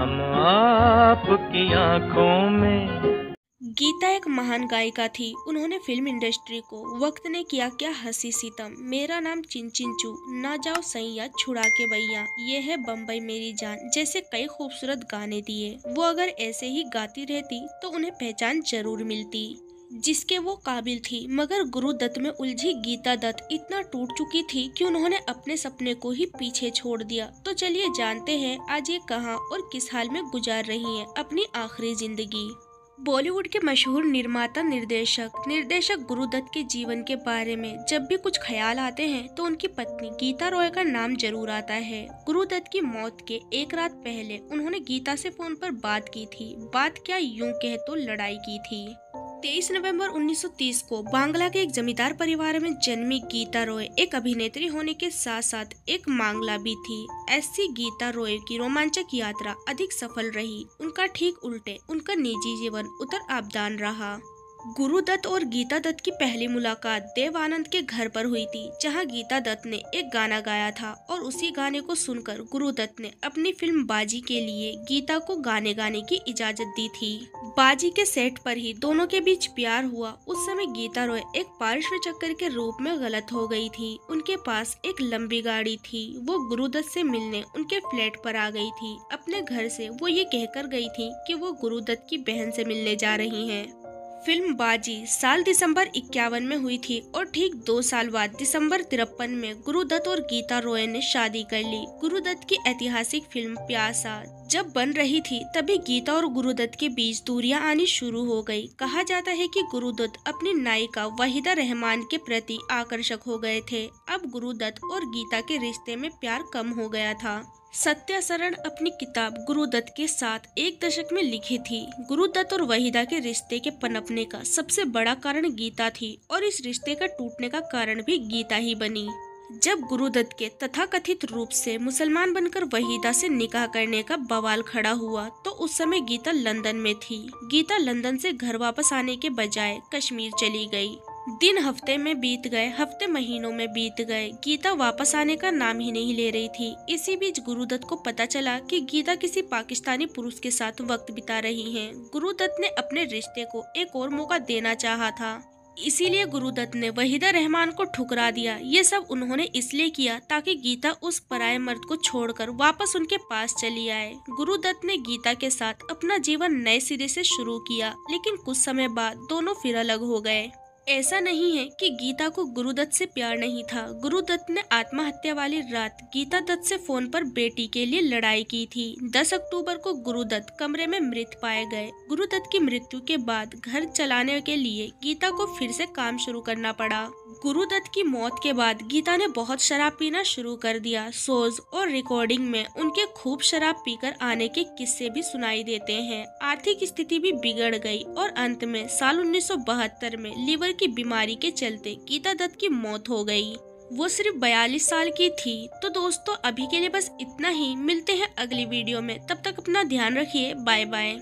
हम आपकी आंखों में। गीता एक महान गायिका थी। उन्होंने फिल्म इंडस्ट्री को वक्त ने किया क्या हंसी सितम, मेरा नाम चिंचिंचू, ना जाओ सैया छुड़ा के भैया, ये है बम्बई मेरी जान जैसे कई खूबसूरत गाने दिए। वो अगर ऐसे ही गाती रहती तो उन्हें पहचान जरूर मिलती जिसके वो काबिल थी। मगर गुरु दत्त में उलझी गीता दत्त इतना टूट चुकी थी कि उन्होंने अपने सपने को ही पीछे छोड़ दिया। तो चलिए जानते हैं आज ये कहाँ और किस हाल में गुजार रही हैं अपनी आखिरी जिंदगी। बॉलीवुड के मशहूर निर्माता निर्देशक गुरु दत्त के जीवन के बारे में जब भी कुछ ख्याल आते हैं तो उनकी पत्नी गीता रॉय का नाम जरूर आता है। गुरु दत्त की मौत के एक रात पहले उन्होंने गीता से फोन पर बात की थी। बात क्या, यूं कहे तो लड़ाई की थी। 23 नवंबर 1930 को बांग्ला के एक जमींदार परिवार में जन्मी गीता रॉय एक अभिनेत्री होने के साथ साथ एक मांगला भी थी। ऐसी गीता रॉय की रोमांचक यात्रा अधिक सफल रही। उनका ठीक उल्टे उनका निजी जीवन उतर आबदान रहा। गुरु दत्त और गीता दत्त की पहली मुलाकात देव आनंद के घर पर हुई थी, जहां गीता दत्त ने एक गाना गाया था और उसी गाने को सुनकर गुरु दत्त ने अपनी फिल्म बाजी के लिए गीता को गाने गाने की इजाजत दी थी। बाजी के सेट पर ही दोनों के बीच प्यार हुआ। उस समय गीता रॉय एक पार्श्व चक्कर के रूप में गलत हो गई थी। उनके पास एक लंबी गाड़ी थी। वो गुरु दत्त से मिलने उनके फ्लैट पर आ गई थी। अपने घर से वो ये कहकर गई थी कि वो गुरु दत्त की बहन से मिलने जा रही हैं। फिल्म बाजी साल दिसंबर 51 में हुई थी और ठीक 2 साल बाद दिसंबर 53 में गुरु दत्त और गीता रॉय ने शादी कर ली। गुरु दत्त की ऐतिहासिक फिल्म प्यासा जब बन रही थी तभी गीता और गुरु दत्त के बीच दूरियां आनी शुरू हो गई। कहा जाता है कि गुरु दत्त अपनी नायिका वहीदा रहमान के प्रति आकर्षक हो गए थे। अब गुरु दत्त और गीता के रिश्ते में प्यार कम हो गया था। सत्या सरन अपनी किताब गुरु दत्त के साथ एक दशक में लिखी थी। गुरु दत्त और वहीदा के रिश्ते के पनपने का सबसे बड़ा कारण गीता थी और इस रिश्ते का टूटने का कारण भी गीता ही बनी। जब गुरु दत्त के तथाकथित रूप से मुसलमान बनकर वहीदा से निकाह करने का बवाल खड़ा हुआ तो उस समय गीता लंदन में थी। गीता लंदन से घर वापस आने के बजाय कश्मीर चली गई। दिन हफ्ते में बीत गए, हफ्ते महीनों में बीत गए, गीता वापस आने का नाम ही नहीं ले रही थी। इसी बीच गुरु दत्त को पता चला कि गीता किसी पाकिस्तानी पुरुष के साथ वक्त बिता रही हैं। गुरु दत्त ने अपने रिश्ते को एक और मौका देना चाहा था, इसीलिए गुरु दत्त ने वहीदा रहमान को ठुकरा दिया। ये सब उन्होंने इसलिए किया ताकि गीता उस पराये मर्द को छोड़कर वापस उनके पास चली आए। गुरु दत्त ने गीता के साथ अपना जीवन नए सिरे से शुरू किया, लेकिन कुछ समय बाद दोनों फिर अलग हो गए। ऐसा नहीं है कि गीता को गुरु दत्त से प्यार नहीं था। गुरु दत्त ने आत्महत्या वाली रात गीता दत्त से फोन पर बेटी के लिए लड़ाई की थी। 10 अक्टूबर को गुरु दत्त कमरे में मृत पाए गए। गुरु दत्त की मृत्यु के बाद घर चलाने के लिए गीता को फिर से काम शुरू करना पड़ा। गुरु दत्त की मौत के बाद गीता ने बहुत शराब पीना शुरू कर दिया। शोज और रिकॉर्डिंग में उनके खूब शराब पीकर आने के किस्से भी सुनाई देते हैं। आर्थिक स्थिति भी बिगड़ गई और अंत में साल 1972 में लीवर की बीमारी के चलते गीता दत्त की मौत हो गई। वो सिर्फ 42 साल की थी। तो दोस्तों अभी के लिए बस इतना ही। मिलते हैं अगली वीडियो में, तब तक अपना ध्यान रखिए। Bye bye.